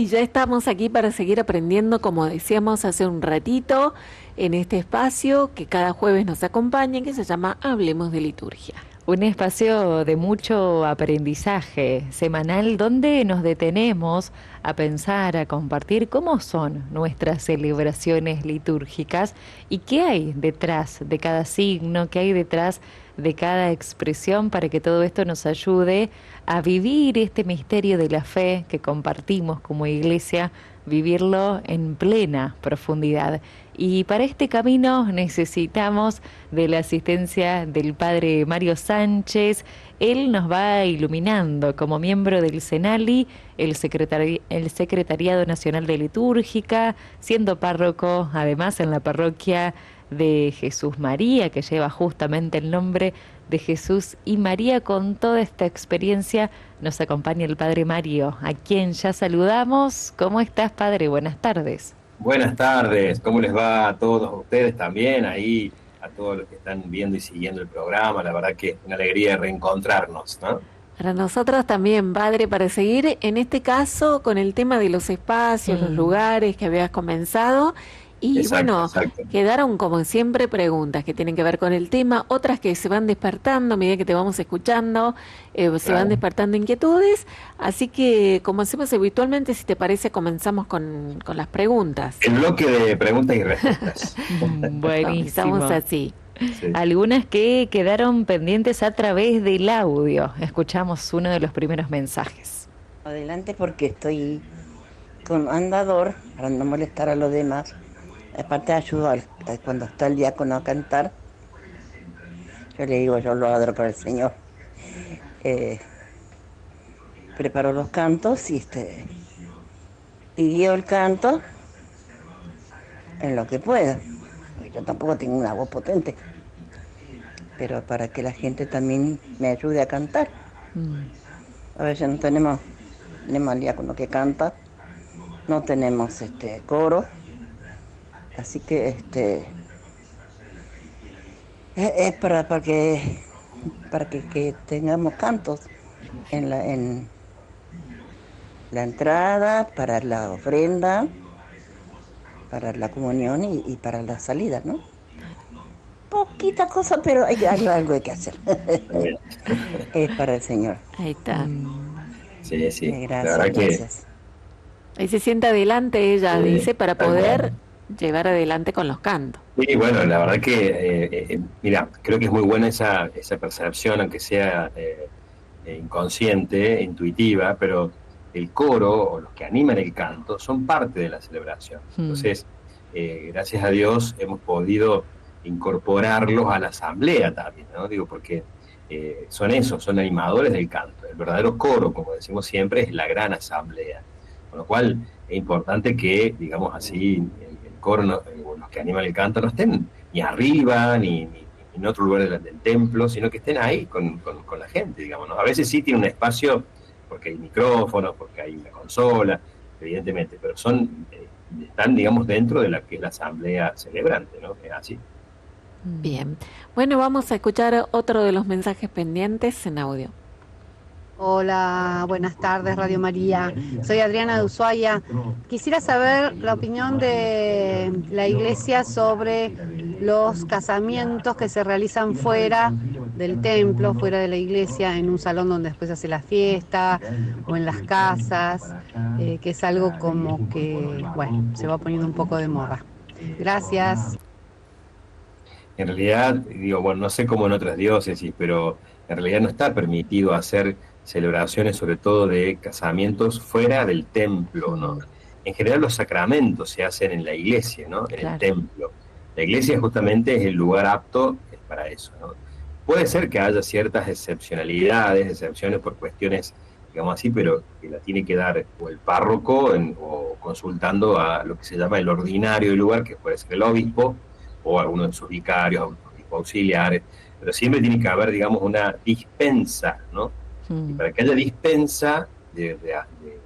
Y ya estamos aquí para seguir aprendiendo, como decíamos hace un ratito, en este espacio que cada jueves nos acompaña, que se llama Hablemos de Liturgia. Un espacio de mucho aprendizaje semanal donde nos detenemos a pensar, a compartir cómo son nuestras celebraciones litúrgicas y qué hay detrás de cada signo, qué hay detrás de cada expresión para que todo esto nos ayude a vivir este misterio de la fe que compartimos como iglesia, vivirlo en plena profundidad. Y para este camino necesitamos de la asistencia del padre Mario Sánchez. Él nos va iluminando como miembro del CENALI, el Secretariado Nacional de Litúrgica, siendo párroco además en la parroquia de Jesús María, que lleva justamente el nombre de Jesús y María. Con toda esta experiencia nos acompaña el padre Mario, a quien ya saludamos. ¿Cómo estás, padre? Buenas tardes. Buenas tardes, ¿cómo les va a todos ustedes también? Ahí, a todos los que están viendo y siguiendo el programa, la verdad que es una alegría reencontrarnos, ¿no? Para nosotros también, padre, para seguir en este caso con el tema de los espacios, los lugares que habías comenzado. Y Exacto, bueno, exacto. quedaron como siempre preguntas que tienen que ver con el tema, otras que se van despertando a medida que te vamos escuchando, se van Claro. despertando inquietudes, así que como hacemos habitualmente, si te parece, comenzamos con las preguntas. El bloque de preguntas y respuestas. Estamos Buenísimo. así. Sí. Algunas que quedaron pendientes a través del audio. Escuchamos uno de los primeros mensajes. Adelante porque estoy con andador para no molestar a los demás. Aparte ayudo cuando está el diácono a cantar. Yo le digo, yo lo adoro para el Señor. Eh, Preparo los cantos y guío el canto en lo que pueda. Yo tampoco tengo una voz potente, pero para que la gente también me ayude a cantar. A veces no tenemos al diácono que canta, no tenemos coro, así que es para que tengamos cantos en la entrada, para la ofrenda, para la comunión y para la salida, ¿no? Poquita cosa, pero algo hay que hacer. Está bien. Es para el Señor. Ahí está. Sí, sí. La Gracias, verdad que gracias. Ahí se sienta adelante ella, dice, para tal poder cual. llevar adelante con los cantos. Sí, bueno, la verdad que, mira, creo que es muy buena esa percepción, aunque sea inconsciente, intuitiva, pero el coro o los que animan el canto son parte de la celebración. Entonces, gracias a Dios hemos podido incorporarlos a la asamblea también, ¿no? Digo, porque son esos, son animadores del canto. El verdadero coro, como decimos siempre, es la gran asamblea. Con lo cual es importante que, digamos así, el coro, los que animan el canto, no estén ni arriba, ni en otro lugar del templo, sino que estén ahí con la gente, digamos, ¿no? A veces sí tiene un espacio porque hay micrófonos, porque hay una consola, evidentemente, pero están, digamos, dentro de la que es la asamblea celebrante, ¿no? Es así. Bien. Bueno, vamos a escuchar otro de los mensajes pendientes en audio. Hola, buenas tardes Radio María. Soy Adriana de Ushuaia. Quisiera saber la opinión de la Iglesia sobre los casamientos que se realizan fuera del templo, fuera de la iglesia, en un salón donde después se hace la fiesta o en las casas, que es algo como que, bueno, se va poniendo un poco de moda. Gracias. En realidad, digo, bueno, no sé cómo en otras diócesis, pero en realidad no está permitido hacer celebraciones, sobre todo de casamientos, fuera del templo, ¿no? En general los sacramentos se hacen en la iglesia, ¿no? En el templo. La iglesia justamente es el lugar apto para eso, ¿no? Puede ser que haya ciertas excepciones por cuestiones, digamos así, pero que la tiene que dar o el párroco o consultando a lo que se llama el ordinario del lugar, que puede ser el obispo, o alguno de sus vicarios, auxiliares, pero siempre tiene que haber, digamos, una dispensa, ¿no? Y para que haya dispensa de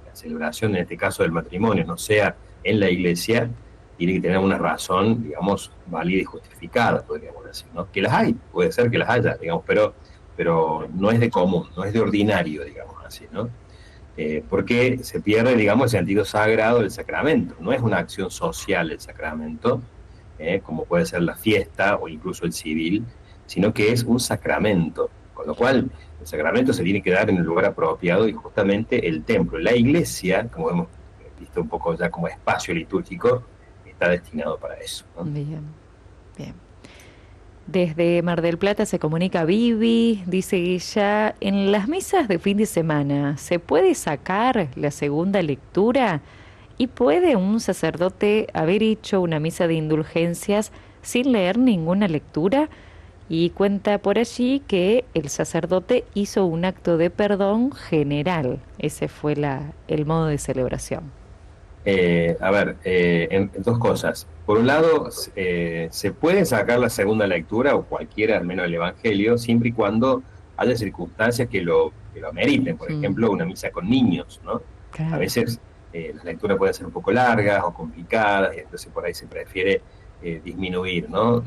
la celebración, en este caso del matrimonio, no sea en la iglesia, tiene que tener una razón, digamos, válida y justificada, podríamos decir, ¿no? Que las hay, puede ser que las haya, digamos, pero no es de común, no es de ordinario, digamos así, ¿no? porque se pierde, digamos, el sentido sagrado del sacramento. No es una acción social el sacramento, como puede ser la fiesta o incluso el civil, sino que es un sacramento, con lo cual el sacramento se tiene que dar en el lugar apropiado y justamente el templo, la iglesia, como hemos visto un poco ya como espacio litúrgico, está destinado para eso, ¿no? Bien, bien. Desde Mar del Plata se comunica Vivi, dice ella, en las misas de fin de semana, ¿se puede sacar la segunda lectura? ¿Y puede un sacerdote haber hecho una misa de indulgencias sin leer ninguna lectura? Y cuenta por allí que el sacerdote hizo un acto de perdón general. Ese fue el modo de celebración. En dos cosas. Por un lado, se puede sacar la segunda lectura o cualquiera, al menos el Evangelio, siempre y cuando haya circunstancias que lo ameriten. Por ejemplo, una misa con niños, ¿no? Claro. A veces las lecturas pueden ser un poco largas o complicadas, y entonces por ahí se prefiere disminuir, ¿no?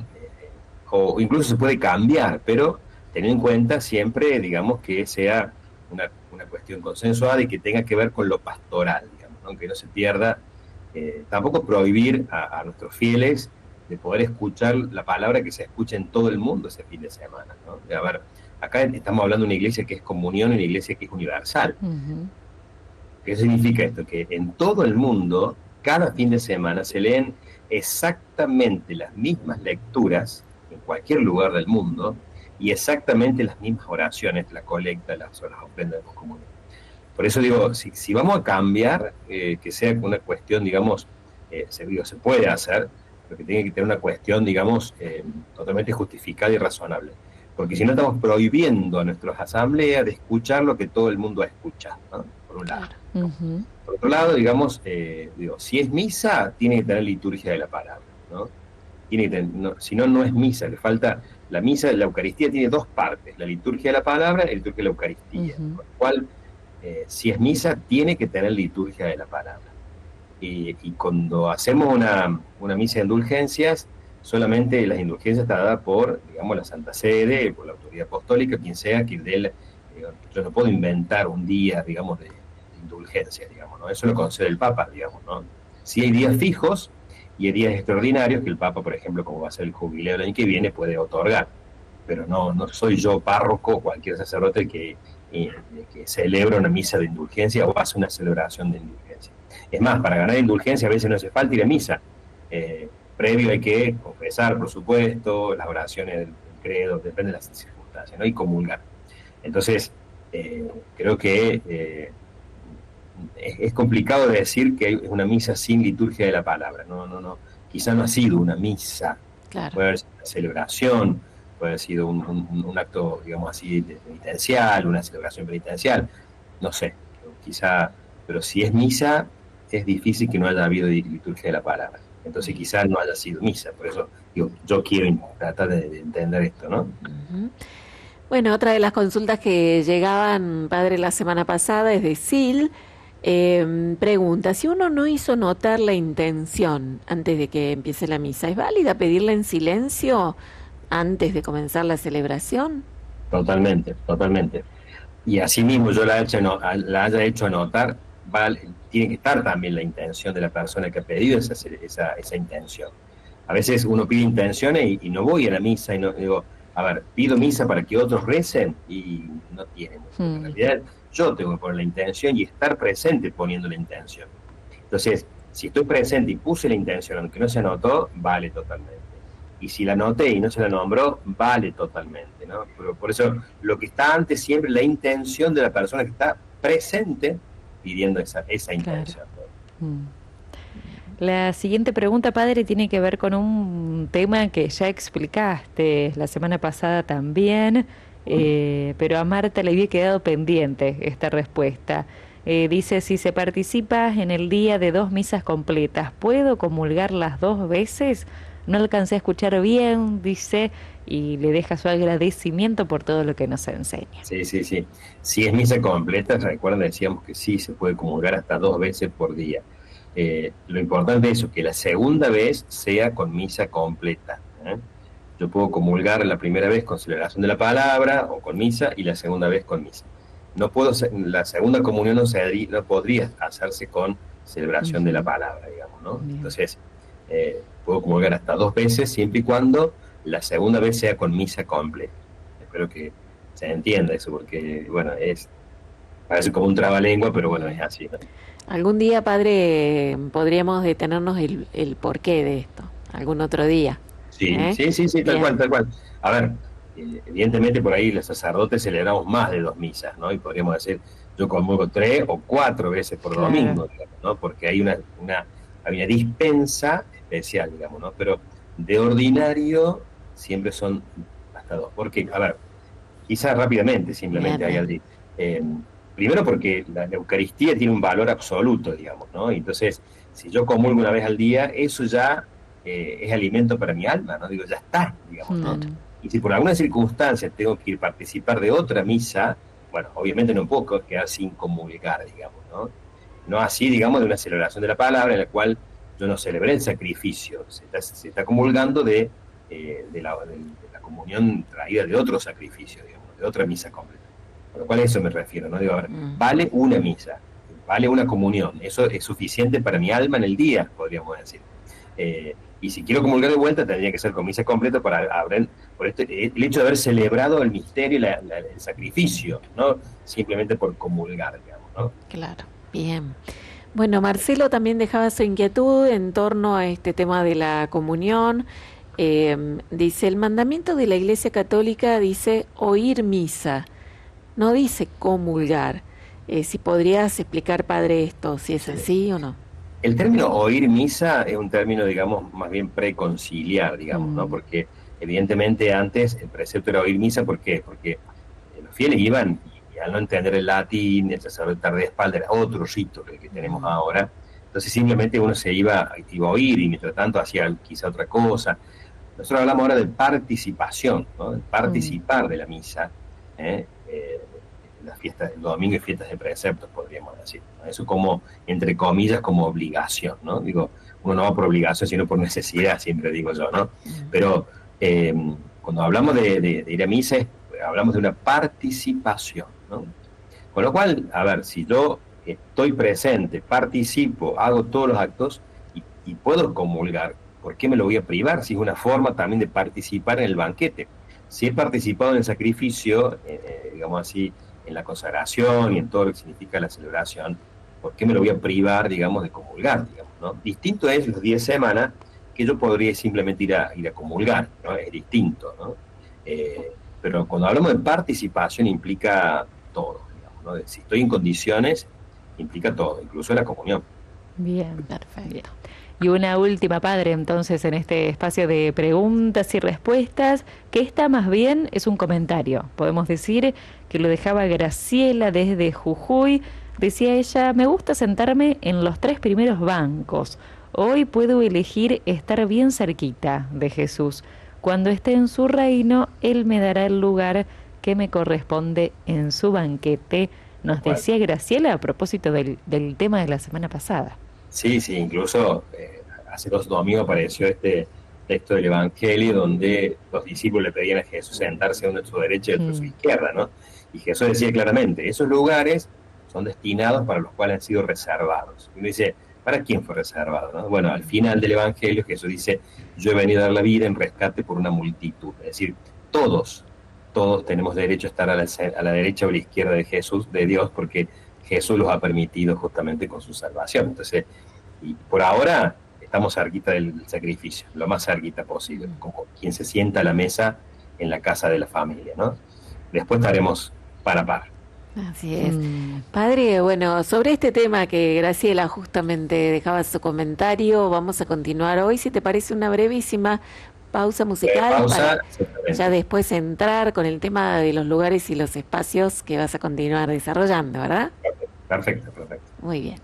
O incluso se puede cambiar, pero teniendo en cuenta siempre, digamos, que sea una cuestión consensuada y que tenga que ver con lo pastoral, digamos, ¿no? Que no se pierda, tampoco prohibir a nuestros fieles de poder escuchar la palabra que se escucha en todo el mundo ese fin de semana, ¿no? A ver, acá estamos hablando de una iglesia que es comunión y una iglesia que es universal. ¿Qué significa esto? Que en todo el mundo, cada fin de semana, se leen exactamente las mismas lecturas en cualquier lugar del mundo y exactamente las mismas oraciones, la colecta, las ofrendas de poscomunión. Por eso digo, si vamos a cambiar, que sea una cuestión, digamos, se puede hacer, pero que tiene que tener una cuestión, digamos, totalmente justificada y razonable. Porque si no estamos prohibiendo a nuestras asambleas de escuchar lo que todo el mundo escucha, ¿no? Por un lado. Por otro lado, digamos, si es misa, tiene que tener liturgia de la palabra, ¿no? Tiene que tener, si no, no es misa, le falta. La misa, la Eucaristía tiene dos partes, la liturgia de la palabra y la liturgia de la Eucaristía, con lo cual, si es misa, tiene que tener liturgia de la palabra. Y cuando hacemos una misa de indulgencias, solamente las indulgencias están dadas por, digamos, la Santa Sede, por la autoridad apostólica, quien sea, quien dé yo no puedo inventar un día, digamos, de indulgencia, digamos, ¿no? Eso lo concede el Papa, digamos, ¿no? Sí hay días fijos y hay días extraordinarios que el Papa, por ejemplo, como va a ser el jubileo el año que viene, puede otorgar. Pero no soy yo párroco o cualquier sacerdote que celebra una misa de indulgencia o hace una celebración de indulgencia. Es más, para ganar indulgencia a veces no hace falta ir a misa. Previo hay que confesar, por supuesto, las oraciones del credo, depende de las circunstancias, ¿no? Y comulgar. Entonces, creo que es complicado de decir que es una misa sin liturgia de la palabra. No, quizá no ha sido una misa. Claro. Puede haber sido una celebración, puede haber sido un acto, digamos así, penitencial, una celebración penitencial, no sé, quizá, pero si es misa, es difícil que no haya habido liturgia de la palabra. Entonces quizá no haya sido misa, por eso digo, yo quiero tratar de entender esto, ¿no? Bueno, otra de las consultas que llegaban, padre, la semana pasada es de Sil. Pregunta, si uno no hizo notar la intención antes de que empiece la misa, ¿es válida pedirla en silencio antes de comenzar la celebración? Totalmente. Y así mismo yo la haya hecho anotar, tiene que estar también la intención de la persona que ha pedido esa intención. A veces uno pide intenciones y no voy a la misa y no digo, a ver, pido misa para que otros recen y no tienen. En realidad yo tengo que poner la intención y estar presente poniendo la intención. Entonces, si estoy presente y puse la intención, aunque no se anotó, vale totalmente. Y si la anoté y no se la nombró, vale totalmente, ¿no? Pero por eso lo que está antes siempre es la intención de la persona que está presente pidiendo esa intención. Claro. La siguiente pregunta, padre, tiene que ver con un tema que ya explicaste la semana pasada también, pero a Marta le había quedado pendiente esta respuesta. Dice, si se participa en el día de 2 misas completas, ¿puedo comulgar las 2 veces? No alcancé a escuchar bien, dice, y le deja su agradecimiento por todo lo que nos enseña. Sí. Si es misa completa, recuerden, decíamos que sí, se puede comulgar hasta 2 veces por día. Lo importante es eso, que la segunda vez sea con misa completa. Yo puedo comulgar la primera vez con celebración de la palabra o con misa y la segunda vez con misa. no puedo la segunda comunión no podría hacerse con celebración de la palabra, digamos, ¿no? Bien. Entonces, puedo comulgar hasta 2 veces, siempre y cuando la segunda vez sea con misa completa. Espero que se entienda eso, porque, bueno, parece como un trabalengua, pero bueno, es así, ¿no? Algún día, padre, podríamos detenernos el porqué de esto, algún otro día. Sí, ¿Eh? sí, tal Bien. cual, tal cual. A ver, evidentemente por ahí los sacerdotes celebramos más de 2 misas, ¿no? Y podríamos decir, yo comulgo 3 o 4 veces por Claro. domingo, digamos, ¿no? Porque hay una dispensa especial, digamos, ¿no? Pero de ordinario siempre son hasta 2. Porque, a ver, quizás rápidamente, simplemente Bien, hay bien. algo. Primero porque la Eucaristía tiene un valor absoluto, digamos, ¿no? Entonces, si yo comulgo una vez al día, eso ya es alimento para mi alma, ¿no? Digo, ya está, digamos, ¿no? Y si por alguna circunstancia tengo que ir participar de otra misa, bueno, obviamente no puedo quedar sin comulgar, digamos, ¿no? No así, digamos, de una celebración de la palabra en la cual yo no celebré el sacrificio, se está comulgando de la comunión traída de otro sacrificio, digamos, de otra misa completa. Con lo cual a eso me refiero, ¿no? Digo, a ver, vale una misa, vale una comunión, eso es suficiente para mi alma en el día, podríamos decir. Y si quiero comulgar de vuelta, tendría que ser con misa completa para por el hecho de haber celebrado el misterio y el sacrificio, no simplemente por comulgar, digamos, ¿no? Claro, bien. Bueno, Marcelo también dejaba su inquietud en torno a este tema de la comunión. Dice, el mandamiento de la Iglesia Católica dice oír misa, no dice comulgar. Si podrías explicar, padre, esto, si es así o no. El término oír misa es un término, digamos, más bien preconciliar, digamos, ¿no? Porque evidentemente antes el precepto era oír misa, ¿por qué? Porque los fieles iban y al no entender el latín, el sacerdote estar de espalda, era otro rito que el que tenemos ahora. Entonces simplemente uno se iba a oír y mientras tanto hacía quizá otra cosa. Nosotros hablamos ahora de participación, ¿no? De participar de la misa, las fiestas del domingo y fiestas de preceptos, podríamos decir, ¿no? Eso como, entre comillas, como obligación, ¿no? Digo, uno no va por obligación, sino por necesidad, siempre digo yo, ¿no? Pero cuando hablamos de ir a misa, hablamos de una participación, ¿no? Con lo cual, a ver, si yo estoy presente, participo, hago todos los actos y puedo comulgar, ¿por qué me lo voy a privar? Si es una forma también de participar en el banquete. Si he participado en el sacrificio, digamos así, en la consagración y en todo lo que significa la celebración, ¿por qué me lo voy a privar, digamos, de comulgar, digamos, ¿no? Distinto es los 10 semanas que yo podría simplemente ir a comulgar, ¿no? Es distinto, ¿no? Pero cuando hablamos de participación implica todo, digamos, ¿no? Si estoy en condiciones, implica todo, incluso la comunión. Bien, perfecto. Y una última, padre, entonces, en este espacio de preguntas y respuestas, que esta más bien es un comentario. Podemos decir que lo dejaba Graciela desde Jujuy. Decía ella, me gusta sentarme en los 3 primeros bancos. Hoy puedo elegir estar bien cerquita de Jesús. Cuando esté en su reino, Él me dará el lugar que me corresponde en su banquete. Nos decía Graciela a propósito del tema de la semana pasada. Sí, incluso hace 2 domingos apareció este texto del Evangelio donde los discípulos le pedían a Jesús sentarse uno a su derecha y otro a su izquierda, ¿no? Y Jesús decía claramente, esos lugares son destinados para los cuales han sido reservados. Y uno dice, ¿para quién fue reservado, no? Bueno, al final del Evangelio Jesús dice, yo he venido a dar la vida en rescate por una multitud. Es decir, todos tenemos derecho a estar a la derecha o a la izquierda de Jesús, de Dios, porque Jesús los ha permitido justamente con su salvación. Entonces, y por ahora estamos cerquita del sacrificio, lo más cerquita posible, como quien se sienta a la mesa en la casa de la familia, ¿no? Después estaremos par a par. Así es. Padre, bueno, sobre este tema que Graciela justamente dejaba su comentario, vamos a continuar hoy, si te parece, una brevísima pausa musical para ya después entrar con el tema de los lugares y los espacios que vas a continuar desarrollando, ¿verdad? Perfecto. Muy bien.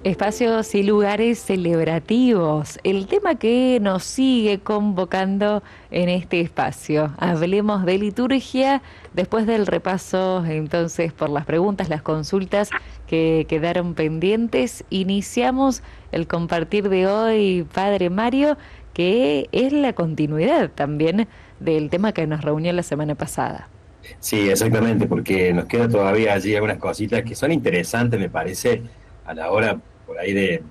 Espacios y lugares celebrativos, el tema que nos sigue convocando en este espacio. Hablemos de liturgia después del repaso entonces por las preguntas, las consultas que quedaron pendientes. Iniciamos el compartir de hoy, Padre Mario, que es la continuidad también del tema que nos reunió la semana pasada. Sí, exactamente, porque nos queda todavía allí algunas cositas que son interesantes, me parece, a la hora por ahí de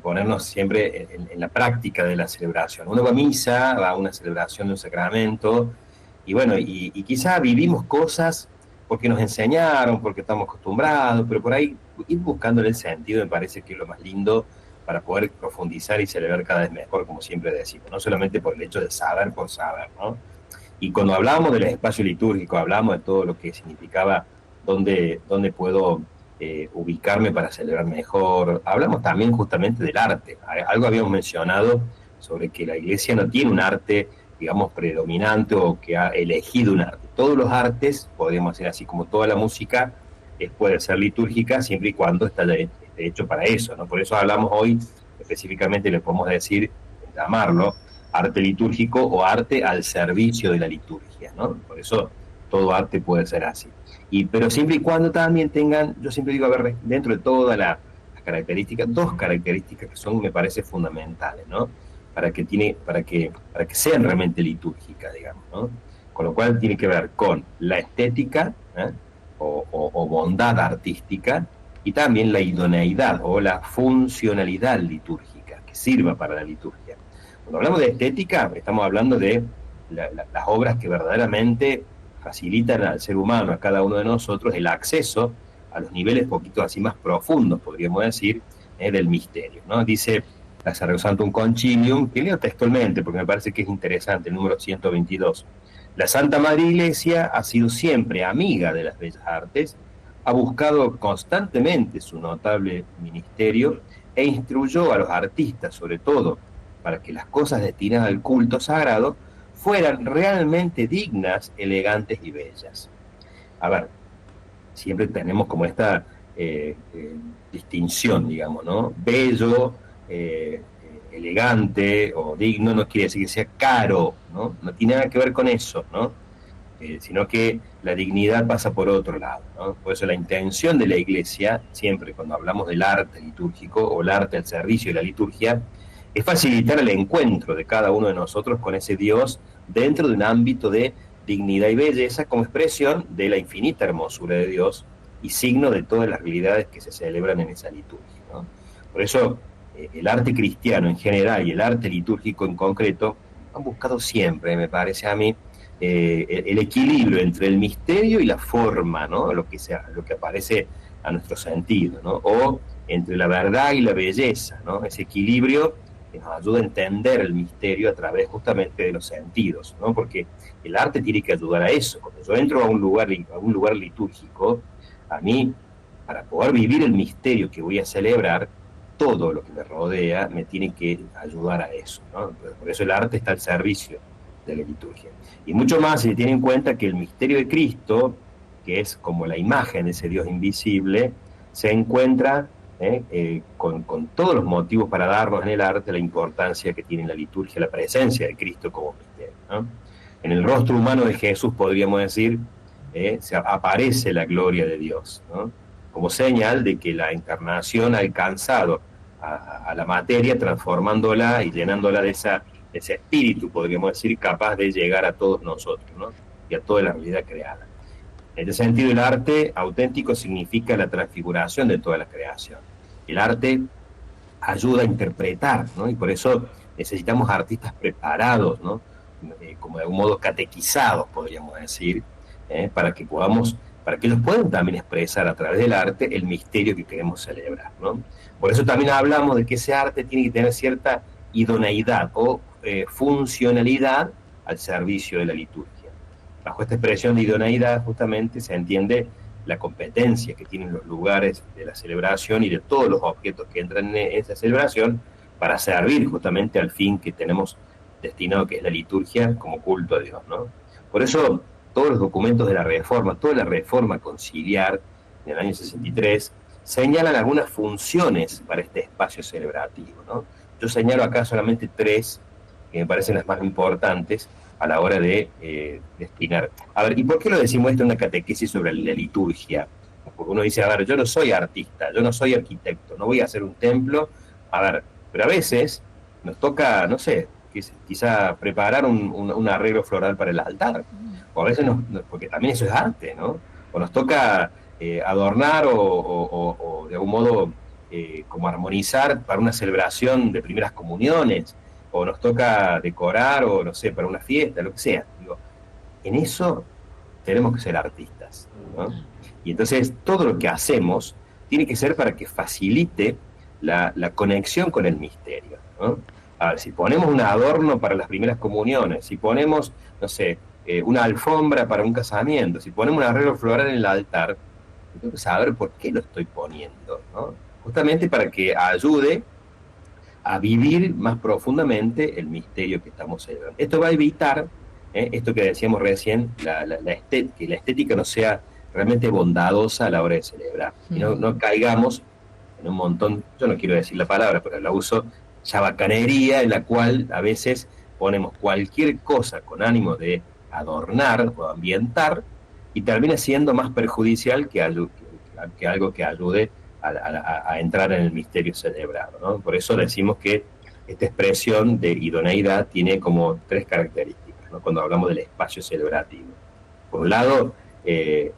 ponernos siempre en la práctica de la celebración. Uno va a misa, va a una celebración de un sacramento, y bueno, y quizá vivimos cosas porque nos enseñaron, porque estamos acostumbrados, pero por ahí ir buscándole el sentido me parece que es lo más lindo para poder profundizar y celebrar cada vez mejor, como siempre decimos, no solamente por el hecho de saber por saber, ¿no? Y cuando hablamos del espacio litúrgico, hablamos de todo lo que significaba dónde puedo ubicarme para celebrar mejor. Hablamos también justamente del arte. Algo habíamos mencionado sobre que la Iglesia no tiene un arte, digamos, predominante o que ha elegido un arte. Todos los artes, podríamos decir así, como toda la música, puede ser litúrgica siempre y cuando esté hecho para eso, ¿no? Por eso hablamos hoy, específicamente le podemos decir, llamarlo, arte litúrgico o arte al servicio de la liturgia, ¿no? Por eso todo arte puede ser así. Pero siempre y cuando también tengan, yo siempre digo, a ver, dentro de todas las características, dos características que son, me parece, fundamentales, ¿no? Para que sean realmente litúrgicas, digamos, ¿no? Con lo cual tiene que ver con la estética, ¿eh? o bondad artística, y también la idoneidad o la funcionalidad litúrgica, que sirva para la liturgia. Cuando hablamos de estética, estamos hablando de las obras que verdaderamente facilitan al ser humano, a cada uno de nosotros, el acceso a los niveles poquito así más profundos, podríamos decir, del misterio, ¿no? Dice la Sacrosanctum Concilium, que leo textualmente porque me parece que es interesante, el número 122. La Santa Madre Iglesia ha sido siempre amiga de las bellas artes, ha buscado constantemente su notable ministerio e instruyó a los artistas, sobre todo, para que las cosas destinadas al culto sagrado fueran realmente dignas, elegantes y bellas. A ver, siempre tenemos como esta distinción, digamos, ¿no? Bello, elegante o digno no quiere decir que sea caro, ¿no? No tiene nada que ver con eso, ¿no? Sino que la dignidad pasa por otro lado, ¿no? Por eso la intención de la Iglesia, siempre cuando hablamos del arte litúrgico o el arte al servicio de la liturgia, es facilitar el encuentro de cada uno de nosotros con ese Dios dentro de un ámbito de dignidad y belleza como expresión de la infinita hermosura de Dios y signo de todas las realidades que se celebran en esa liturgia, ¿no? Por eso el arte cristiano en general y el arte litúrgico en concreto han buscado siempre, me parece a mí, el equilibrio entre el misterio y la forma, ¿no? Lo que aparece a nuestro sentido, ¿no? O entre la verdad y la belleza, ¿no? Ese equilibrio que nos ayuda a entender el misterio a través justamente de los sentidos, ¿no? Porque el arte tiene que ayudar a eso. Cuando yo entro a un lugar litúrgico, a mí, para poder vivir el misterio que voy a celebrar, todo lo que me rodea me tiene que ayudar a eso, ¿no? Por eso el arte está al servicio de la liturgia. Y mucho más si se tiene en cuenta que el misterio de Cristo, que es como la imagen de ese Dios invisible, se encuentra con todos los motivos para darnos en el arte la importancia que tiene la liturgia, la presencia de Cristo como misterio, ¿no? En el rostro humano de Jesús, podríamos decir, aparece la gloria de Dios, ¿no? Como señal de que la encarnación ha alcanzado a la materia, transformándola y llenándola de ese espíritu, podríamos decir, capaz de llegar a todos nosotros, ¿no? Y a toda la realidad creada. En este sentido, el arte auténtico significa la transfiguración de toda la creación. El arte ayuda a interpretar, ¿no? Y por eso necesitamos artistas preparados, ¿no? Como de algún modo catequizados, podríamos decir, para que ellos puedan también expresar a través del arte el misterio que queremos celebrar, ¿no? Por eso también hablamos de que ese arte tiene que tener cierta idoneidad o funcionalidad al servicio de la liturgia. Bajo esta expresión de idoneidad justamente se entiende la competencia que tienen los lugares de la celebración y de todos los objetos que entran en esa celebración para servir justamente al fin que tenemos destinado, que es la liturgia como culto a Dios, ¿no? Por eso todos los documentos de la Reforma, toda la Reforma conciliar en el año 63, señalan algunas funciones para este espacio celebrativo, ¿no? Yo señalo acá solamente 3 que me parecen las más importantes a la hora de destinar. A ver, ¿y por qué lo decimos esto en una catequesis sobre la liturgia? Porque uno dice, a ver, yo no soy artista, yo no soy arquitecto, no voy a hacer un templo. A ver, pero a veces nos toca, no sé, quizá preparar un arreglo floral para el altar, o a veces, porque también eso es arte, ¿no? O nos toca adornar o de algún modo como armonizar para una celebración de primeras comuniones, o nos toca decorar, o no sé, para una fiesta, lo que sea. Digo, en eso tenemos que ser artistas, ¿no? Y entonces todo lo que hacemos tiene que ser para que facilite la conexión con el misterio, ¿no? A ver, si ponemos un adorno para las primeras comuniones, si ponemos, no sé, una alfombra para un casamiento, si ponemos un arreglo floral en el altar, tengo que saber por qué lo estoy poniendo, ¿no? Justamente para que ayude a vivir más profundamente el misterio que estamos celebrando. Esto va a evitar, esto que decíamos recién, que la estética no sea realmente bondadosa a la hora de celebrar, y no caigamos en un montón, yo no quiero decir la palabra, pero la uso, chabacanería, en la cual a veces ponemos cualquier cosa con ánimo de adornar o ambientar, y termina siendo más perjudicial que algo que ayude a entrar en el misterio celebrado, ¿no? Por eso decimos que esta expresión de idoneidad tiene como 3 características, ¿no? Cuando hablamos del espacio celebrativo. Por un lado, desde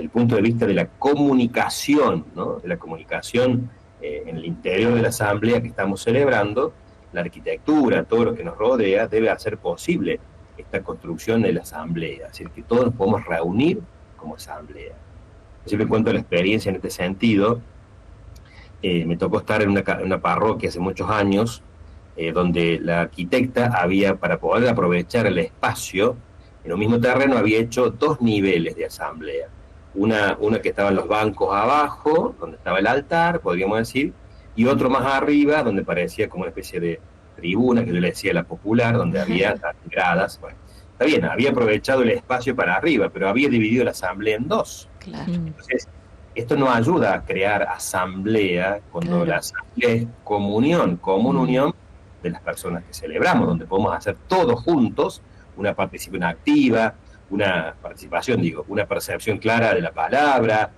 el punto de vista de la comunicación, ¿no? De la comunicación en el interior de la asamblea que estamos celebrando, la arquitectura, todo lo que nos rodea, debe hacer posible esta construcción de la asamblea, es decir, que todos nos podemos reunir como asamblea. Yo siempre cuento la experiencia en este sentido. Me tocó estar en una parroquia hace muchos años, donde la arquitecta había, para poder aprovechar el espacio, en un mismo terreno había hecho 2 niveles de asamblea. Una que estaba en los bancos abajo, donde estaba el altar, podríamos decir, y otro más arriba, donde parecía como una especie de tribuna, que yo le decía la popular, donde había gradas. Bueno, está bien, había aprovechado el espacio para arriba, pero había dividido la asamblea en 2. Claro. Entonces, esto nos ayuda a crear asamblea, cuando la asamblea es comunión, unión de las personas que celebramos, donde podemos hacer todos juntos una participación activa, una percepción clara de la palabra,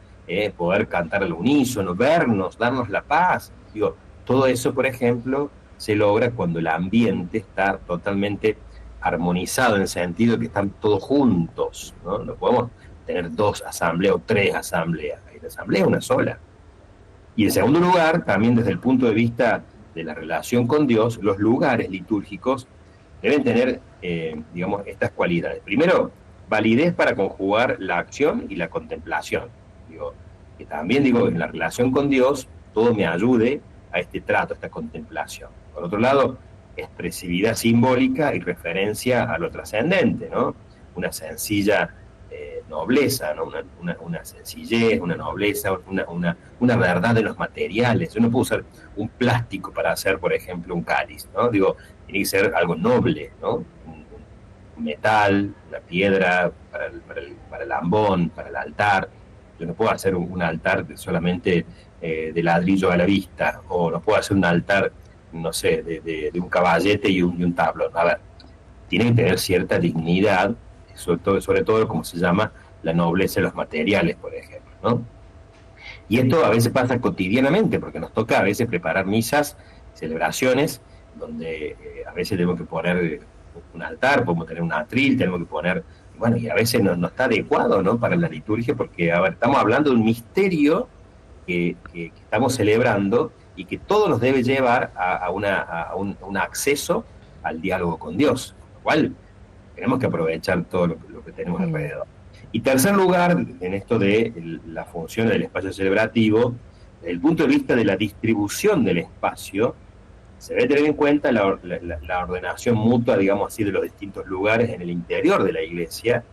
poder cantar al unísono, vernos, darnos la paz. Digo, todo eso, por ejemplo, se logra cuando el ambiente está totalmente armonizado, en el sentido que están todos juntos, ¿no? No podemos tener 2 asambleas o 3 asambleas, la asamblea es una sola. Y en segundo lugar, también desde el punto de vista de la relación con Dios, los lugares litúrgicos deben tener, estas cualidades. Primero, validez para conjugar la acción y la contemplación. Que también, en la relación con Dios, todo me ayude a este trato, a esta contemplación. Por otro lado, expresividad simbólica y referencia a lo trascendente, ¿no? Una sencilla nobleza, ¿no? Una sencillez, una nobleza, una verdad de los materiales. Uno puede usar un plástico para hacer, por ejemplo, un cáliz, ¿no? Tiene que ser algo noble, ¿no? Un metal, una piedra para el ambón, para el altar. Yo no puedo hacer un altar solamente de ladrillo a la vista, o no puedo hacer un altar, no sé, de un caballete y un tablón. A ver, tiene que tener cierta dignidad, sobre todo como se llama la nobleza de los materiales, por ejemplo, ¿no? Y esto a veces pasa cotidianamente, porque nos toca a veces preparar misas, celebraciones, donde a veces tenemos que poner un altar, podemos tener un atril, tenemos que poner, bueno, y a veces no está adecuado, ¿no?, para la liturgia, porque, a ver, estamos hablando de un misterio que estamos celebrando y que todo nos debe llevar a un acceso al diálogo con Dios, con lo cual tenemos que aprovechar todo lo que tenemos alrededor. Y tercer lugar, en esto de la función del espacio celebrativo, desde el punto de vista de la distribución del espacio, se debe tener en cuenta la ordenación mutua, digamos así, de los distintos lugares en el interior de la iglesia,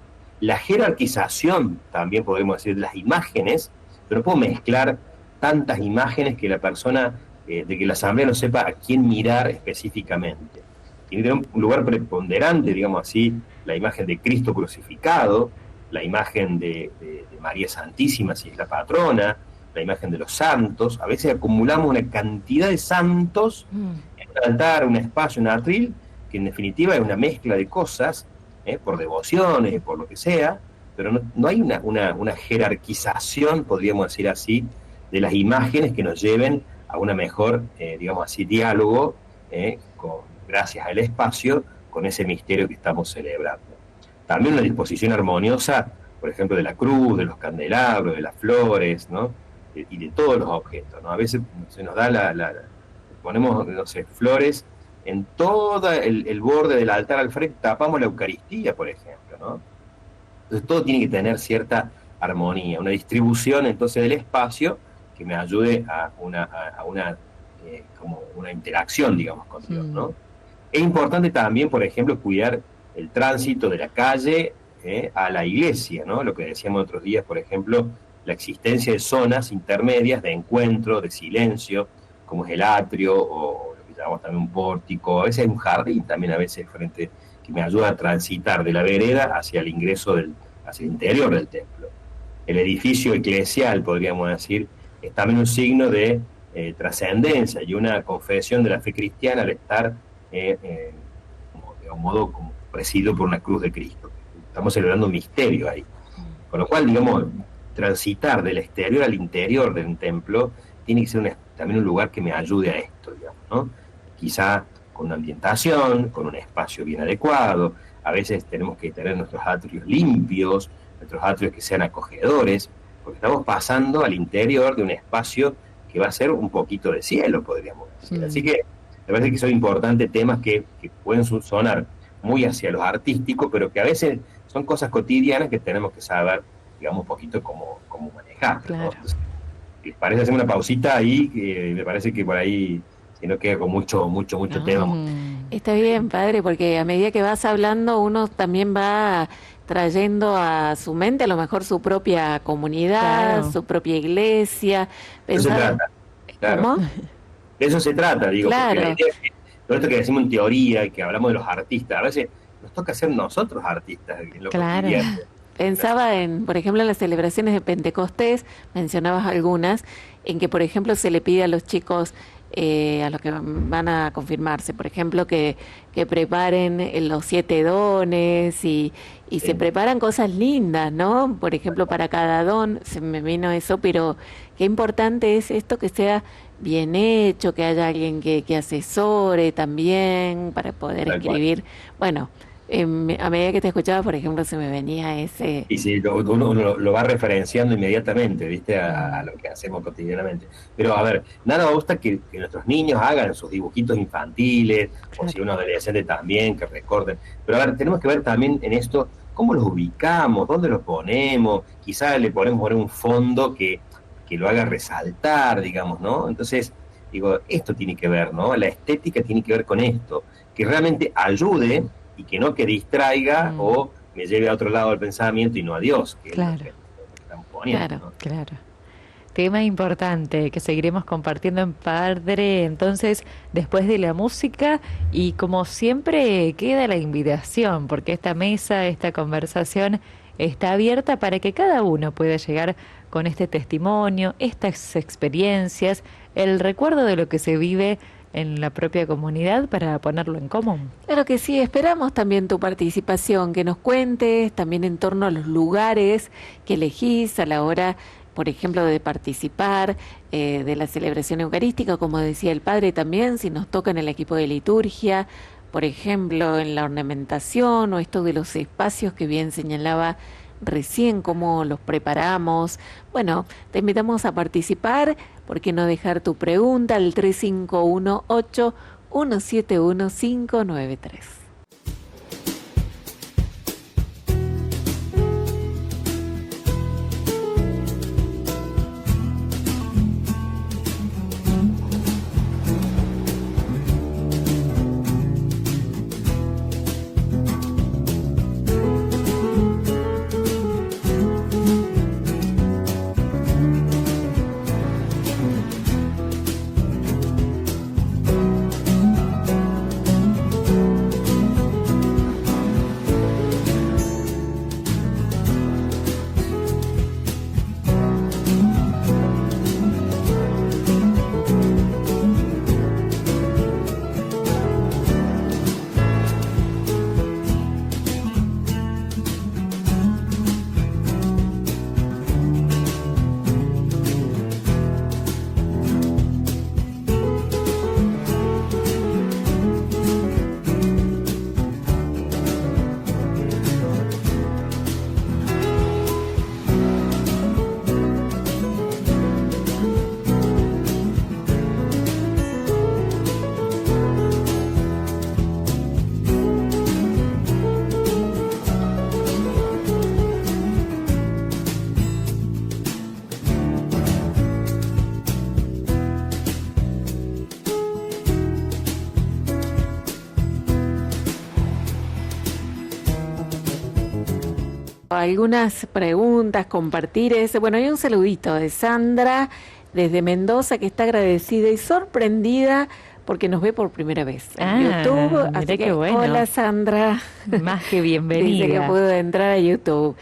la jerarquización, también podemos decir, de las imágenes. Pero no puedo mezclar tantas imágenes que la persona, de que la asamblea no sepa a quién mirar específicamente. Tiene que tener un lugar preponderante, digamos así, la imagen de Cristo crucificado, la imagen de María Santísima, si es la patrona, la imagen de los santos. A veces acumulamos una cantidad de santos en un altar, un espacio, un atril, que en definitiva es una mezcla de cosas, por devociones, por lo que sea, pero no hay una jerarquización, podríamos decir así, de las imágenes que nos lleven a una mejor, digamos así, diálogo, gracias al espacio, con ese misterio que estamos celebrando. También una disposición armoniosa, por ejemplo, de la cruz, de los candelabros, de las flores, ¿no? Y de todos los objetos, ¿no? A veces se nos da ponemos, no sé, flores en todo el borde del altar al frente, tapamos la Eucaristía, por ejemplo, ¿no? Entonces todo tiene que tener cierta armonía, una distribución entonces del espacio que me ayude a como una interacción, digamos, con Dios, ¿no? Es importante también, por ejemplo, cuidar el tránsito de la calle a la iglesia, ¿no? Lo que decíamos otros días, por ejemplo, la existencia de zonas intermedias de encuentro, de silencio, como es el atrio o lo que llamamos también un pórtico, a veces hay un jardín también a veces frente, que me ayuda a transitar de la vereda hacia el ingreso hacia el interior del templo. El edificio eclesial, podríamos decir, es también un signo de trascendencia y una confesión de la fe cristiana al estar de un modo como presidido por una cruz de Cristo. Estamos celebrando un misterio ahí. Con lo cual, digamos, transitar del exterior al interior de un templo tiene que ser también un lugar que me ayude a esto, digamos, ¿no? Quizá con una ambientación, con un espacio bien adecuado. A veces tenemos que tener nuestros atrios limpios, nuestros atrios que sean acogedores, porque estamos pasando al interior de un espacio que va a ser un poquito de cielo, podríamos decir. Así que me parece que son importantes temas que pueden sonar muy hacia los artísticos, pero que a veces son cosas cotidianas que tenemos que saber, digamos, un poquito cómo manejar, claro. ¿no? Entonces, ¿les parece hacer una pausita ahí? Que me parece que por ahí, si no queda con mucho tema. Está bien, padre, porque a medida que vas hablando, uno también va trayendo a su mente a lo mejor su propia comunidad, Claro. su propia iglesia. Eso se Pensar, trata, claro. ¿cómo? De eso se trata, digo, Claro. porque la idea es que todo esto que decimos en teoría y que hablamos de los artistas, a veces nos toca ser nosotros artistas en lo Claro. cotidiano. Pensaba por ejemplo, en las celebraciones de Pentecostés, mencionabas algunas, en que, por ejemplo, se le pide a los chicos, a los que van a confirmarse, por ejemplo, que preparen los 7 dones y se preparan cosas lindas, ¿no? Por ejemplo, para cada don, se me vino eso, pero qué importante es esto que sea bien hecho, que haya alguien que asesore también para poder Tal cual. escribir. Bueno, a medida que te escuchaba, por ejemplo, se me venía ese... Y sí, uno lo va referenciando inmediatamente, ¿viste? A lo que hacemos cotidianamente. Pero, a ver, nada me gusta que nuestros niños hagan sus dibujitos infantiles, o si un adolescente también, que recorten. Pero, a ver, tenemos que ver también en esto cómo los ubicamos, dónde los ponemos. Quizás le podemos poner un fondo que lo haga resaltar, digamos, ¿no? Entonces, digo, esto tiene que ver, ¿no? La estética tiene que ver con esto, que realmente ayude y que no que distraiga o me lleve a otro lado del pensamiento y no a Dios, que Claro. es lo que están poniendo, Claro. ¿no? Claro. Tema importante que seguiremos compartiendo en Padre, entonces, después de la música, y como siempre queda la invitación, porque esta mesa, esta conversación está abierta para que cada uno pueda llegar con este testimonio, estas experiencias, el recuerdo de lo que se vive en la propia comunidad para ponerlo en común. Claro que sí, esperamos también tu participación, que nos cuentes también en torno a los lugares que elegís a la hora, por ejemplo, de participar de la celebración eucarística, como decía el padre también, si nos toca en el equipo de liturgia, por ejemplo, en la ornamentación o esto de los espacios que bien señalaba recién, cómo los preparamos. Bueno, te invitamos a participar, ¿por qué no dejar tu pregunta al 3518-171-593? algunas preguntas, compartir ese. Bueno, hay un saludito de Sandra desde Mendoza que está agradecida y sorprendida porque nos ve por primera vez en YouTube. Así que, bueno. hola Sandra. Más que bienvenida. Dice que pudo entrar a YouTube.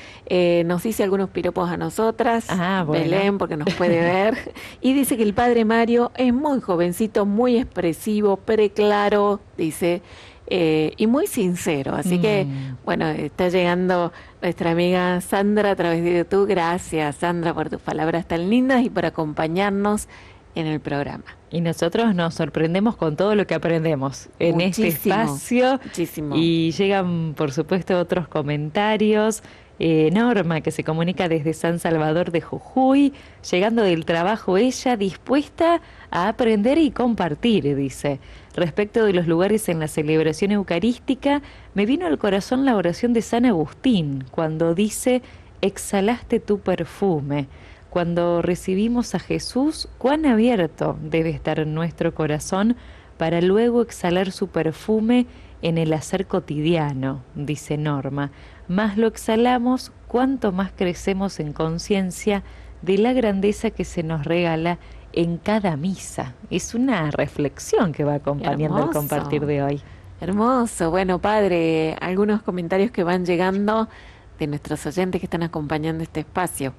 Nos dice algunos piropos a nosotras, Bueno. Belén, porque nos puede ver. Y dice que el padre Mario es muy jovencito, muy expresivo, preclaro, dice, y muy sincero. Así que, bueno, está llegando nuestra amiga Sandra a través de YouTube. Gracias, Sandra, por tus palabras tan lindas y por acompañarnos en el programa. Y nosotros nos sorprendemos con todo lo que aprendemos en este espacio. Muchísimo. Y llegan, por supuesto, otros comentarios. Norma, que se comunica desde San Salvador de Jujuy, llegando del trabajo ella dispuesta a aprender y compartir, dice. Respecto de los lugares en la celebración eucarística, me vino al corazón la oración de San Agustín, cuando dice, exhalaste tu perfume. Cuando recibimos a Jesús, cuán abierto debe estar nuestro corazón para luego exhalar su perfume en el hacer cotidiano, dice Norma. Más lo exhalamos, cuanto más crecemos en conciencia de la grandeza que se nos regala en cada misa. Es una reflexión que va acompañando el compartir de hoy. Hermoso. Bueno, padre, algunos comentarios que van llegando de nuestros oyentes que están acompañando este espacio.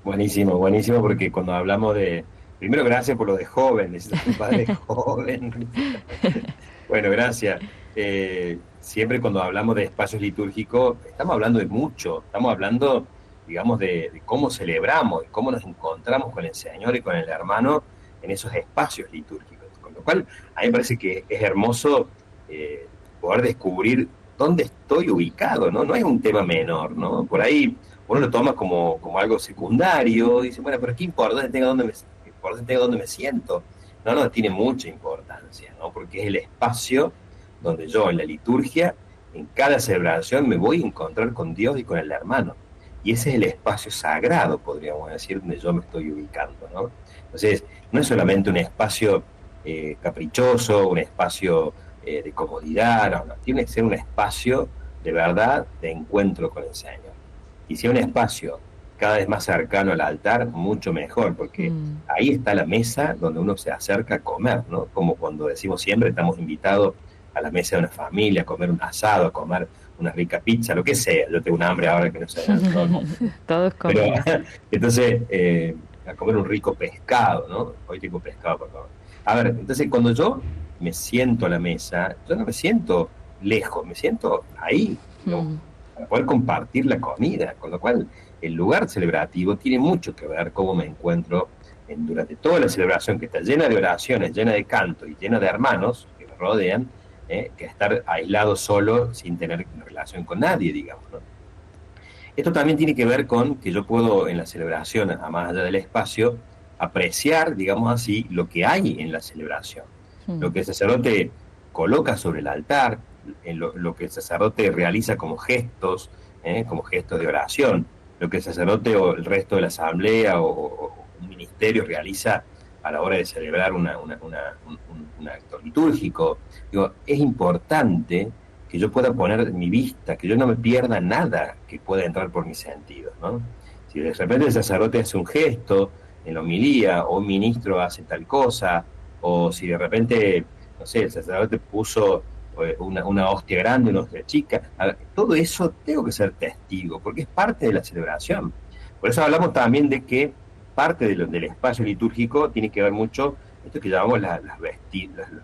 Buenísimo, buenísimo, porque cuando hablamos de... Primero, gracias por lo de joven, necesitas un padre joven. Bueno, gracias. Siempre cuando hablamos de espacios litúrgicos, estamos hablando de mucho, estamos hablando, digamos, de cómo celebramos, de cómo nos encontramos con el Señor y con el hermano en esos espacios litúrgicos. Con lo cual, a mí me parece que es hermoso poder descubrir dónde estoy ubicado, ¿no? No es un tema menor, ¿no? Por ahí uno lo toma como algo secundario, dice, bueno, pero ¿qué importa? Tenga dónde me siento. No, tiene mucha importancia, ¿no? Porque es el espacio donde yo en la liturgia, en cada celebración, me voy a encontrar con Dios y con el hermano. Y ese es el espacio sagrado, podríamos decir, donde yo me estoy ubicando, ¿no? Entonces, no es solamente un espacio caprichoso, un espacio de comodidad, no, tiene que ser un espacio de verdad de encuentro con el Señor. Y si es un espacio cada vez más cercano al altar, mucho mejor, porque ahí está la mesa donde uno se acerca a comer, ¿no? Como cuando decimos siempre, estamos invitados a la mesa de una familia, a comer un asado, a comer una rica pizza, lo que sea. Yo tengo un hambre ahora que no sé. Todos comen. Entonces, a comer un rico pescado, ¿no? Hoy tengo pescado, por favor. A ver, entonces cuando yo me siento a la mesa, yo no me siento lejos, me siento ahí, ¿no? Para poder compartir la comida, con lo cual el lugar celebrativo tiene mucho que ver cómo me encuentro durante toda la celebración, que está llena de oraciones, llena de canto y llena de hermanos que me rodean, que estar aislado solo sin tener relación con nadie, digamos, ¿no? Esto también tiene que ver con que yo puedo en la celebración, a más allá del espacio, apreciar, digamos así, lo que hay en la celebración. Lo que el sacerdote coloca sobre el altar, lo que el sacerdote realiza como gestos de oración, lo que el sacerdote o el resto de la asamblea o un ministerio realiza a la hora de celebrar un acto litúrgico. Digo, es importante que yo pueda poner mi vista, que yo no me pierda nada que pueda entrar por mis sentidos, ¿no? Si de repente el sacerdote hace un gesto en la homilía, o un ministro hace tal cosa, o si de repente, no sé, el sacerdote puso una hostia grande, una hostia chica, todo eso tengo que ser testigo, porque es parte de la celebración. Por eso hablamos también de que parte del espacio litúrgico tiene que ver mucho esto que llamamos las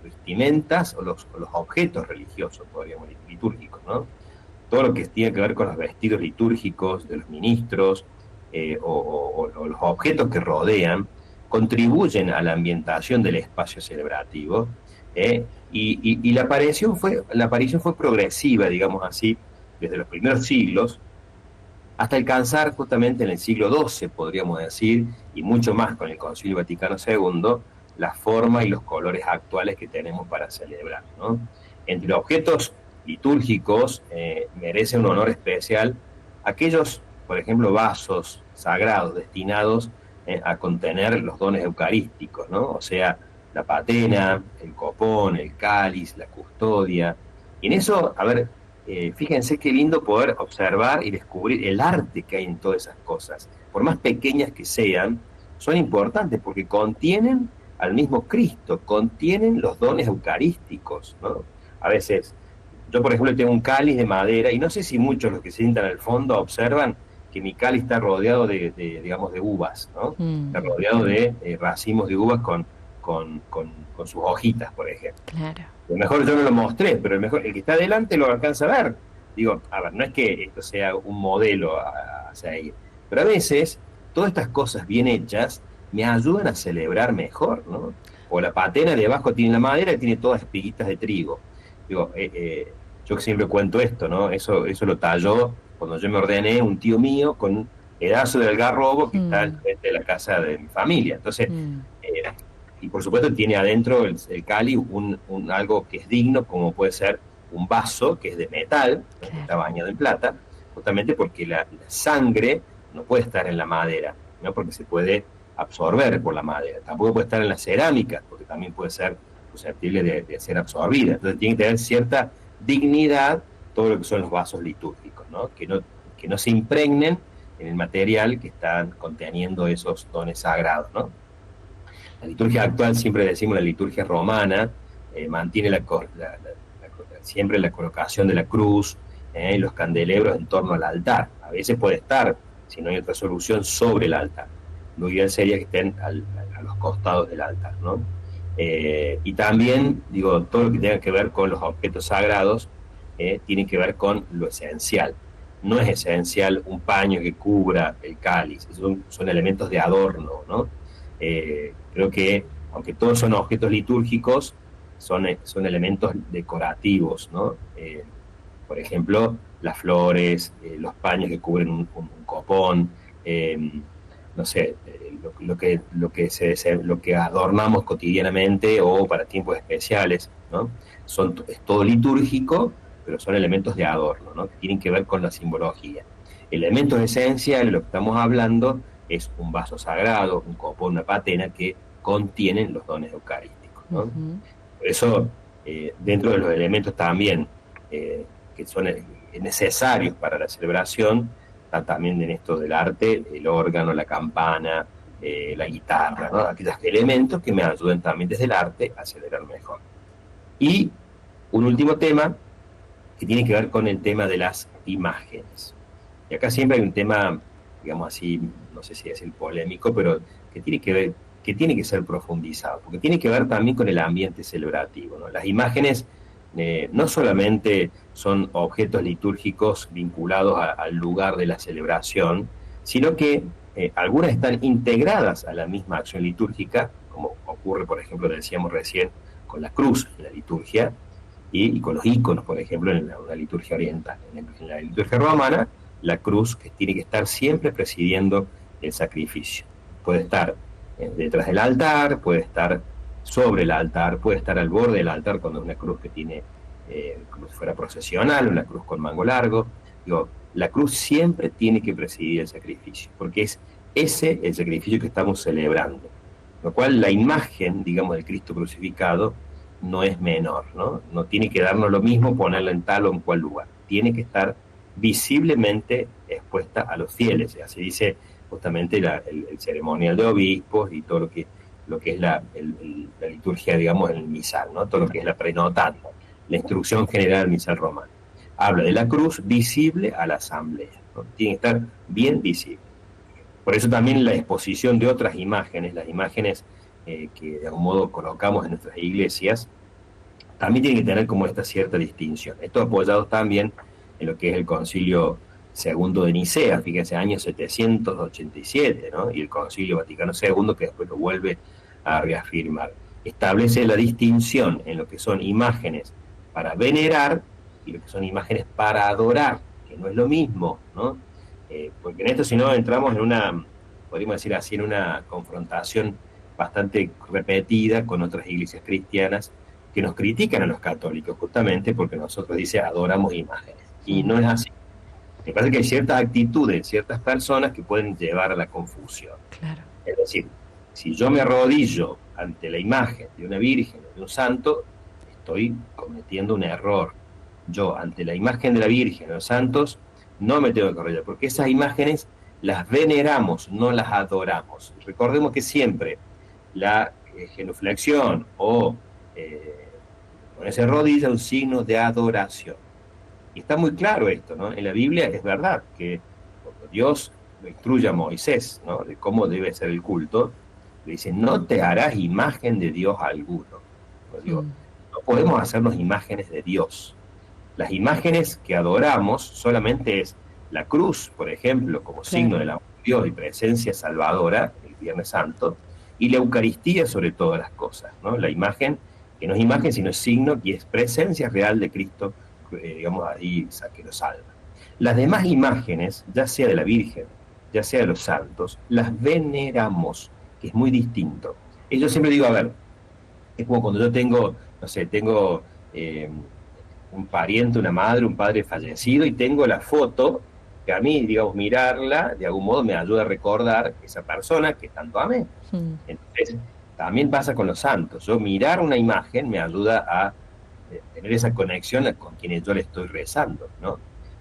vestimentas o los objetos religiosos, podríamos decir, litúrgicos, ¿no? Todo lo que tiene que ver con los vestidos litúrgicos de los ministros o los objetos que rodean, contribuyen a la ambientación del espacio celebrativo, y la aparición fue progresiva, digamos así, desde los primeros siglos, hasta alcanzar justamente en el siglo XII, podríamos decir, y mucho más con el Concilio Vaticano II, la forma y los colores actuales que tenemos para celebrar, ¿no? Entre los objetos litúrgicos merece un honor especial aquellos, por ejemplo, vasos sagrados destinados a contener los dones eucarísticos, ¿no? O sea, la patena, el copón, el cáliz, la custodia. Y en eso, a ver, fíjense qué lindo poder observar y descubrir el arte que hay en todas esas cosas. Por más pequeñas que sean, son importantes porque contienen al mismo Cristo, contienen los dones eucarísticos, ¿no? A veces, yo por ejemplo tengo un cáliz de madera y no sé si muchos los que se sientan al fondo observan que mi cáliz está rodeado digamos, de uvas, ¿no? Está rodeado de racimos de uvas con sus hojitas, por ejemplo. Claro. A lo mejor yo no lo mostré, pero el que está adelante lo alcanza a ver. Digo, a ver, no es que esto sea un modelo a seguir, pero a veces todas estas cosas bien hechas me ayudan a celebrar mejor, ¿no? O la patena de abajo tiene la madera y tiene todas espiguitas de trigo. Digo, yo siempre cuento esto, ¿no? Eso lo talló cuando yo me ordené un tío mío con un pedazo de algarrobo que está al frente de la casa de mi familia. Entonces, y por supuesto tiene adentro el cáliz algo que es digno, como puede ser un vaso que es de metal, que está bañado en plata, justamente porque la sangre no puede estar en la madera, ¿no? Porque se puede absorber por la madera. Tampoco puede estar en la cerámica, porque también puede ser susceptible de ser absorbida. Entonces tiene que tener cierta dignidad todo lo que son los vasos litúrgicos, ¿no? Que no se impregnen en el material que están conteniendo esos dones sagrados, ¿no? La liturgia actual, siempre decimos la liturgia romana, mantiene siempre la colocación de la cruz y los candelebros en torno al altar. A veces puede estar, si no hay otra solución, sobre el altar. Lo ideal sería que estén a los costados del altar, ¿no? Y también, digo, todo lo que tenga que ver con los objetos sagrados tiene que ver con lo esencial. No es esencial un paño que cubra el cáliz, son elementos de adorno, ¿no? Creo que, aunque todos son objetos litúrgicos, son elementos decorativos, ¿no? Por ejemplo, las flores, los paños que cubren un copón, no sé, lo que adornamos cotidianamente o para tiempos especiales, ¿no? Es todo litúrgico, pero son elementos de adorno, ¿no? Que tienen que ver con la simbología. Elementos esenciales, lo que estamos hablando, es un vaso sagrado, un copón, una patena que contienen los dones eucarísticos, ¿no? Por eso, dentro de los elementos también que son necesarios para la celebración, está también en esto del arte, el órgano, la campana, la guitarra, ¿no? Aquellos elementos que me ayuden también desde el arte a celebrar mejor. Y un último tema que tiene que ver con el tema de las imágenes. Y acá siempre hay un tema, digamos así, no sé si es el polémico, pero que tiene que ser profundizado, porque tiene que ver también con el ambiente celebrativo, ¿no? Las imágenes no solamente son objetos litúrgicos vinculados al lugar de la celebración, sino que algunas están integradas a la misma acción litúrgica, como ocurre, por ejemplo, decíamos recién, con la cruz en la liturgia, y con los íconos, por ejemplo, en la liturgia oriental. En la liturgia romana, la cruz que tiene que estar siempre presidiendo el sacrificio. Puede estar detrás del altar, puede estar sobre el altar, puede estar al borde del altar cuando es una cruz que tiene, como si fuera procesional, una cruz con mango largo. Digo, la cruz siempre tiene que presidir el sacrificio, porque es ese el sacrificio que estamos celebrando. Lo cual la imagen, digamos, del Cristo crucificado no es menor, ¿no? No tiene que darnos lo mismo ponerla en tal o en cual lugar. Tiene que estar visiblemente expuesta a los fieles. Así dice justamente el ceremonial de obispos y todo lo que es la liturgia, digamos, en el misal, ¿no? Todo lo que es la prenotanda, la instrucción general del misal romano. Habla de la cruz visible a la asamblea, ¿no? Tiene que estar bien visible. Por eso también la exposición de otras imágenes, las imágenes que de algún modo colocamos en nuestras iglesias, también tienen que tener como esta cierta distinción. Esto apoyado también en lo que es el Concilio II de Nicea, fíjense, año 787, ¿no? Y el Concilio Vaticano II, que después lo vuelve a reafirmar. Establece la distinción en lo que son imágenes para venerar y lo que son imágenes para adorar, que no es lo mismo, ¿no? Porque en esto, si no, entramos en una, podríamos decir así, en una confrontación bastante repetida con otras iglesias cristianas que nos critican a los católicos justamente porque nosotros, dice, adoramos imágenes. Y no es así. Me parece que hay ciertas actitudes, ciertas personas que pueden llevar a la confusión. Claro. Es decir, si yo me arrodillo ante la imagen de una virgen o de un santo, estoy cometiendo un error. yo ante la imagen de la Virgen, de los santos, no me tengo que arrodillar, porque esas imágenes las veneramos, no las adoramos. Recordemos que siempre la genuflexión o ponerse de rodillas es un signo de adoración. Y está muy claro esto, ¿no? En la Biblia es verdad que cuando Dios lo instruye a Moisés, ¿no?, de cómo debe ser el culto, le dice, no te harás imagen de Dios alguno. Pues digo, no podemos hacernos imágenes de Dios. Las imágenes que adoramos solamente es la cruz, por ejemplo, como signo del amor de Dios y presencia salvadora, el Viernes Santo, y la Eucaristía sobre todas las cosas, ¿no? La imagen, que no es imagen, sino es signo, y es presencia real de Cristo, digamos, ahí que lo salva. Las demás imágenes, ya sea de la Virgen, ya sea de los santos, las veneramos, que es muy distinto. Y yo siempre digo, a ver, es como cuando yo tengo, no sé, tengo un pariente, una madre, un padre fallecido, y tengo la foto, que a mí, digamos, mirarla, de algún modo me ayuda a recordar esa persona que tanto amé. Entonces, también pasa con los santos. Yo mirar una imagen me ayuda a tener esa conexión con quienes yo le estoy rezando, ¿no?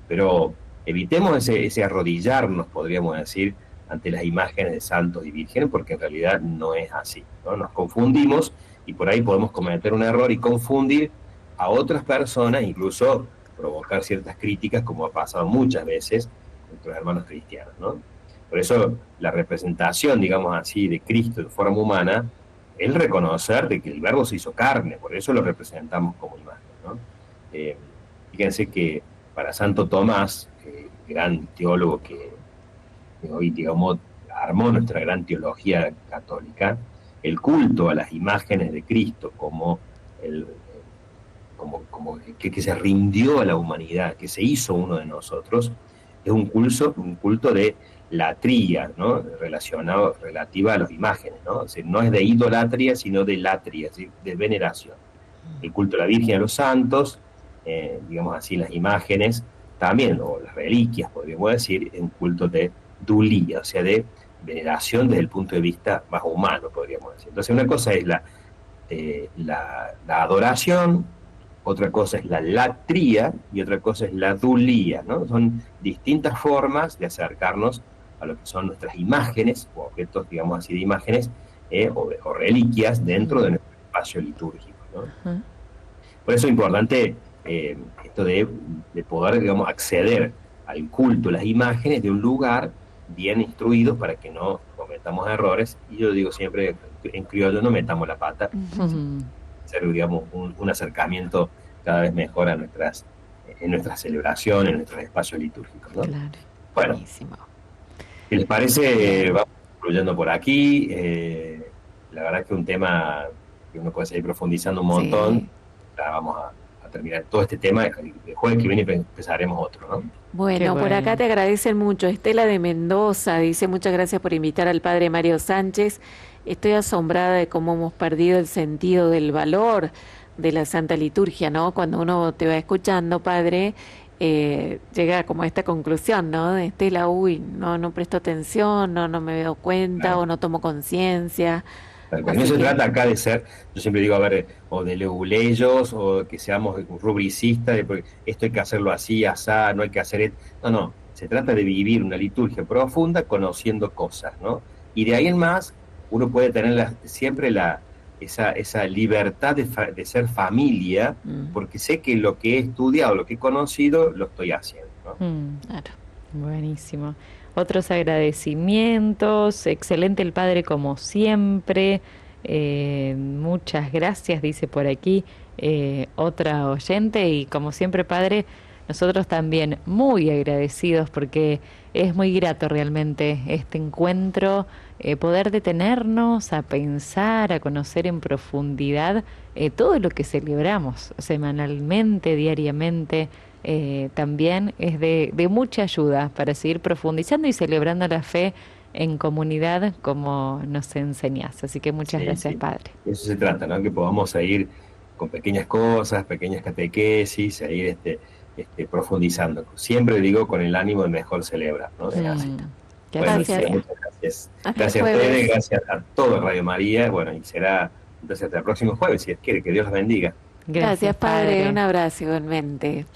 Pero evitemos ese arrodillarnos, podríamos decir, ante las imágenes de santos y vírgenes, porque en realidad no es así, ¿no? Nos confundimos y por ahí podemos cometer un error y confundir a otras personas, incluso provocar ciertas críticas, como ha pasado muchas veces entre los hermanos cristianos, ¿no? Por eso la representación, digamos así, de Cristo en forma humana, es reconocer de que el Verbo se hizo carne, por eso lo representamos como imagen, ¿no? Fíjense que para Santo Tomás, gran teólogo que hoy, digamos, armó nuestra gran teología católica, el culto a las imágenes de Cristo como que se rindió a la humanidad, que se hizo uno de nosotros, es un culto de latría, ¿no?, relativa a las imágenes, ¿no? O sea, no es de idolatría, sino de latría, ¿sí?, de veneración. El culto a la Virgen y a los santos, digamos así, las imágenes, también, o las reliquias, podríamos decir, es un culto de dulía, o sea, de veneración desde el punto de vista más humano, podríamos decir. Entonces, una cosa es la adoración, otra cosa es la latría y otra cosa es la dulía, ¿no? Son distintas formas de acercarnos a lo que son nuestras imágenes, o objetos, digamos así, de imágenes, o reliquias dentro de nuestro espacio litúrgico, ¿no? Por eso es importante esto de poder, digamos, acceder al culto, las imágenes de un lugar bien instruidos para que no cometamos errores, y yo digo siempre en criollo, no metamos la pata, hacer, digamos, un acercamiento cada vez mejor a nuestras celebraciones, en nuestros espacios litúrgicos, ¿no? Claro. Bueno, buenísimo. ¿Qué les parece? Vamos concluyendo por aquí. La verdad es que es un tema que uno puede seguir profundizando un montón. Sí. Vamos a terminar todo este tema. El jueves que viene empezaremos otro, ¿no? Bueno, por acá te agradecen mucho. Estela de Mendoza dice: muchas gracias por invitar al padre Mario Sánchez. Estoy asombrada de cómo hemos perdido el sentido del valor de la Santa Liturgia, ¿no? Cuando uno te va escuchando, padre, llega como a esta conclusión, ¿no? De Estela, no presto atención, no me doy cuenta, claro, o no tomo conciencia. No se trata acá de ser, yo siempre digo, a ver, o de leguleyos, o que seamos rubricistas, de esto hay que hacerlo así, asá, no hay que hacer esto. No, se trata de vivir una liturgia profunda conociendo cosas, ¿no? Y de ahí en más, uno puede tener siempre esa libertad de ser familia, porque sé que lo que he estudiado, lo que he conocido, lo estoy haciendo, ¿no? Claro. Buenísimo. Otros agradecimientos, excelente el padre como siempre, muchas gracias, dice por aquí otra oyente, y como siempre, padre, nosotros también muy agradecidos, porque es muy grato realmente este encuentro, poder detenernos a pensar, a conocer en profundidad todo lo que celebramos semanalmente, diariamente. También es de mucha ayuda para seguir profundizando y celebrando la fe en comunidad como nos enseñás. Así que muchas gracias, padre. Eso se trata, ¿no? Que podamos seguir con pequeñas cosas, pequeñas catequesis, seguir profundizando. Siempre digo con el ánimo de mejor celebrar, ¿no? Gracias. Muchas gracias. Gracias a ustedes, gracias a todo Radio María. Bueno, y será entonces hasta el próximo jueves, si Dios quiere. Que Dios los bendiga. Gracias, padre. Un abrazo igualmente.